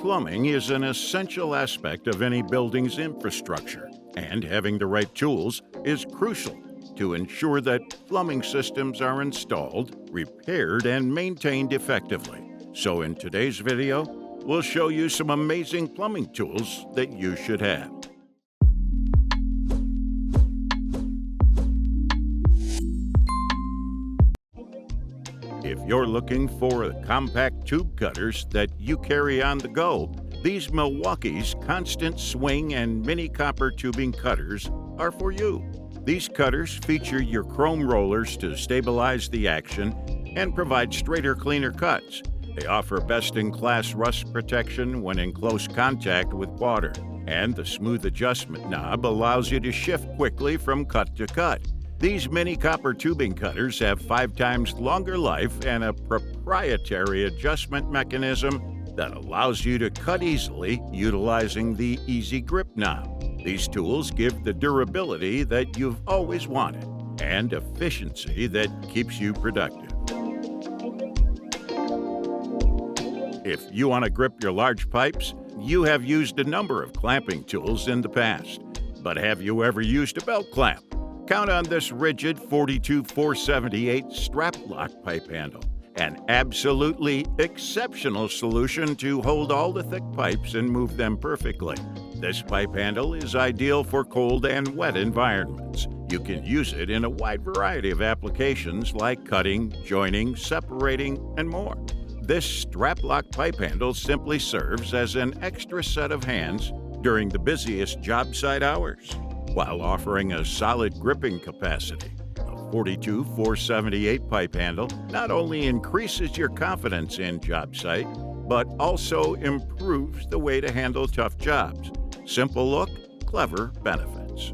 Plumbing is an essential aspect of any building's infrastructure, and having the right tools is crucial to ensure that plumbing systems are installed, repaired, and maintained effectively. So in today's video, we'll show you some amazing plumbing tools that you should have. If you're looking for compact tube cutters that you carry on the go, these Milwaukee's constant swing and mini copper tubing cutters are for you. These cutters feature your chrome rollers to stabilize the action and provide straighter, cleaner cuts. They offer best-in-class rust protection when in close contact with water, and the smooth adjustment knob allows you to shift quickly from cut to cut. These mini copper tubing cutters have 5 times longer life and a proprietary adjustment mechanism that allows you to cut easily utilizing the Easy Grip knob. These tools give the durability that you've always wanted and efficiency that keeps you productive. If you want to grip your large pipes, you have used a number of clamping tools in the past. But have you ever used a belt clamp? Count on this RIDGID 42478 strap lock pipe handle, an absolutely exceptional solution to hold all the thick pipes and move them perfectly. This pipe handle is ideal for cold and wet environments. You can use it in a wide variety of applications like cutting, joining, separating, and more. This strap lock pipe handle simply serves as an extra set of hands during the busiest job site hours, while offering a solid gripping capacity. A 42478 pipe handle not only increases your confidence in job site, but also improves the way to handle tough jobs. Simple look, clever benefits.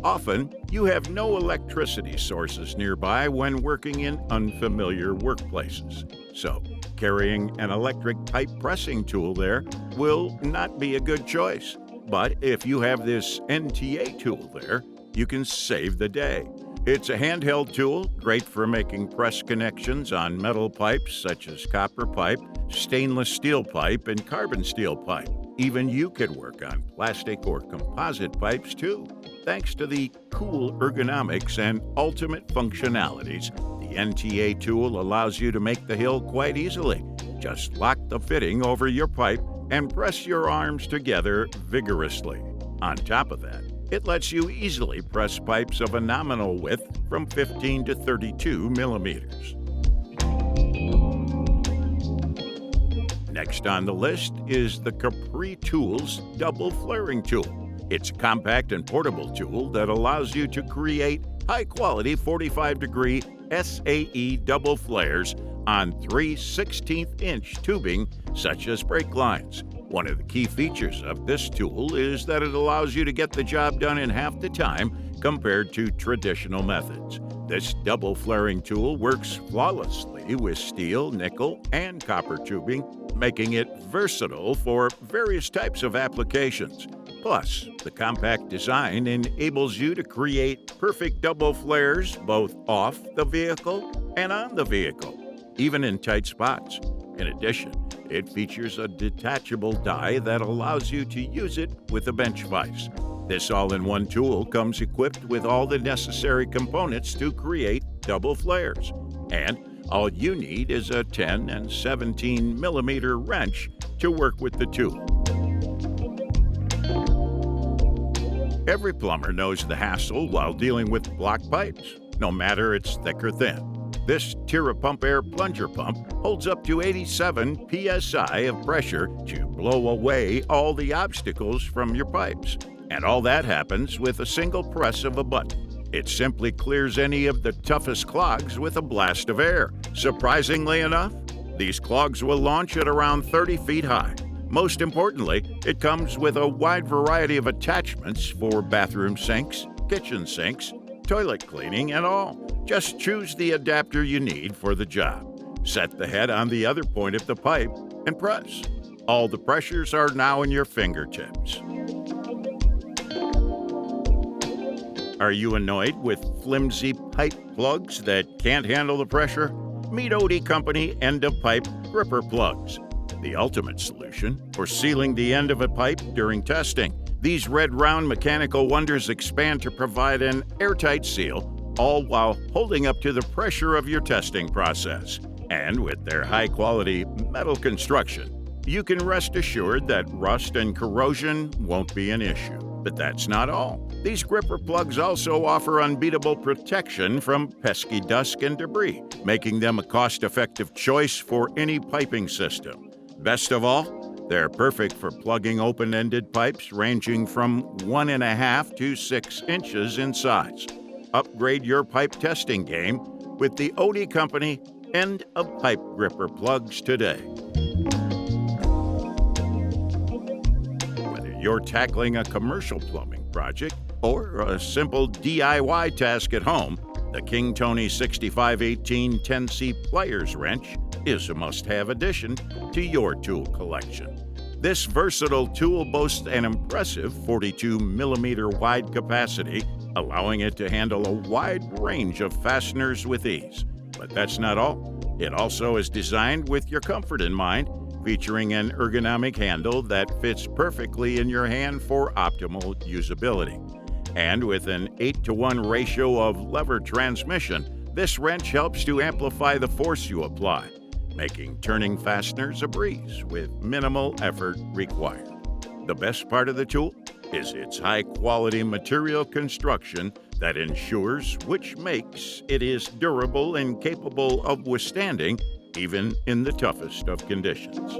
Often, you have no electricity sources nearby when working in unfamiliar workplaces. So, carrying an electric pipe pressing tool there will not be a good choice. But if you have this NTA tool there, you can save the day. It's a handheld tool, great for making press connections on metal pipes such as copper pipe, stainless steel pipe, and carbon steel pipe. Even you could work on plastic or composite pipes too. Thanks to the cool ergonomics and ultimate functionalities, the NTA tool allows you to make the hill quite easily. Just lock the fitting over your pipe and press your arms together vigorously. On top of that, it lets you easily press pipes of a nominal width from 15 to 32 millimeters. Next on the list is the Capri Tools double flaring tool. It's a compact and portable tool that allows you to create high-quality 45-degree SAE double flares on 3 16th-inch tubing such as brake lines. One of the key features of this tool is that it allows you to get the job done in half the time compared to traditional methods. This double flaring tool works flawlessly with steel, nickel, and copper tubing, making it versatile for various types of applications. Plus, the compact design enables you to create perfect double flares both off the vehicle and on the vehicle, even in tight spots. In addition, it features a detachable die that allows you to use it with a bench vise. This all-in-one tool comes equipped with all the necessary components to create double flares, and all you need is a 10 and 17 millimeter wrench to work with the tool. Every plumber knows the hassle while dealing with blocked pipes, no matter it's thick or thin. This Tierra Pump Air plunger pump holds up to 87 psi of pressure to blow away all the obstacles from your pipes. And all that happens with a single press of a button. It simply clears any of the toughest clogs with a blast of air. Surprisingly enough, these clogs will launch at around 30 feet high. Most importantly, it comes with a wide variety of attachments for bathroom sinks, kitchen sinks, toilet cleaning, and all. Just choose the adapter you need for the job. Set the head on the other point of the pipe and press. All the pressures are now in your fingertips. Are you annoyed with flimsy pipe plugs that can't handle the pressure? meet Oatey Company end-of-pipe gripper plugs, the ultimate solution for sealing the end of a pipe during testing. These red round mechanical wonders expand to provide an airtight seal, all while holding up to the pressure of your testing process. And with their high-quality metal construction, you can rest assured that rust and corrosion won't be an issue. But that's not all. These gripper plugs also offer unbeatable protection from pesky dust and debris, making them a cost-effective choice for any piping system. Best of all, they're perfect for plugging open-ended pipes ranging from 1.5 to 6 inches in size. Upgrade your pipe testing game with the Oatey Company end-of-pipe gripper plugs today. Whether you're tackling a commercial plumbing project or a simple DIY task at home, the King Tony 6518 10C Pliers wrench is a must-have addition to your tool collection. This versatile tool boasts an impressive 42mm wide capacity, allowing it to handle a wide range of fasteners with ease. But that's not all. It also is designed with your comfort in mind, featuring an ergonomic handle that fits perfectly in your hand for optimal usability. And with an 8-to-1 ratio of lever transmission, this wrench helps to amplify the force you apply, making turning fasteners a breeze with minimal effort required. The best part of the tool is its high-quality material construction that ensures which makes it is durable and capable of withstanding even in the toughest of conditions.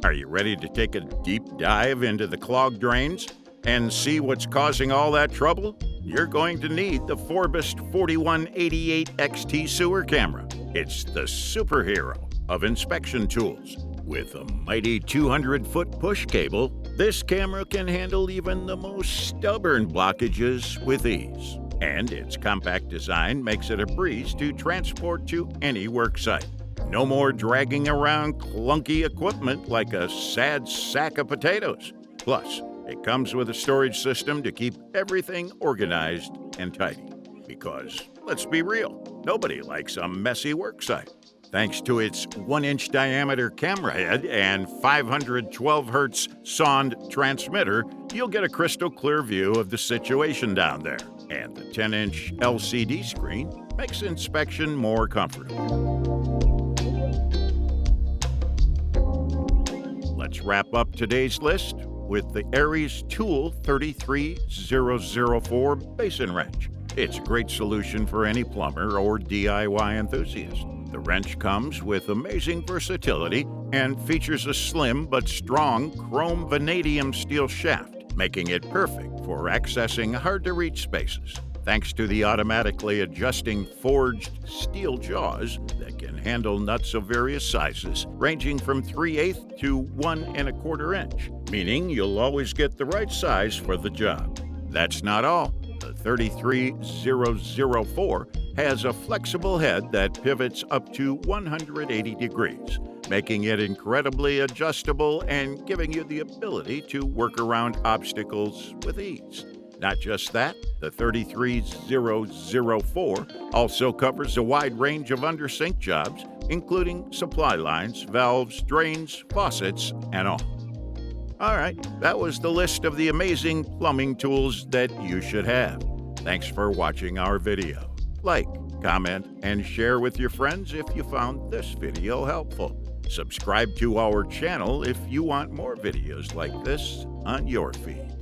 Are you ready to take a deep dive into the clogged drains and see what's causing all that trouble? You're going to need the FORBEST 4188 XT sewer camera. It's the superhero of inspection tools. With a mighty 200-foot push cable, this camera can handle even the most stubborn blockages with ease. And its compact design makes it a breeze to transport to any work site. No more dragging around clunky equipment like a sad sack of potatoes. Plus, it comes with a storage system to keep everything organized and tidy. Because, let's be real, nobody likes a messy work site. Thanks to its 1-inch diameter camera head and 512 Hz sonde transmitter, you'll get a crystal clear view of the situation down there. And the 10-inch LCD screen makes inspection more comfortable. Let's wrap up today's list with the Aries Tool 33004 Basin wrench. It's a great solution for any plumber or DIY enthusiast. The wrench comes with amazing versatility and features a slim but strong chrome vanadium steel shaft, making it perfect for accessing hard-to-reach spaces. Thanks to the automatically adjusting forged steel jaws that can handle nuts of various sizes, ranging from 3/8 to 1 1/4 inch, meaning you'll always get the right size for the job. That's not all. The 33004 has a flexible head that pivots up to 180 degrees, making it incredibly adjustable and giving you the ability to work around obstacles with ease. Not just that, the 33004 also covers a wide range of under-sink jobs, including supply lines, valves, drains, faucets, and all. All right, that was the list of the amazing plumbing tools that you should have. Thanks for watching our video. Like, comment, and share with your friends if you found this video helpful. Subscribe to our channel if you want more videos like this on your feed.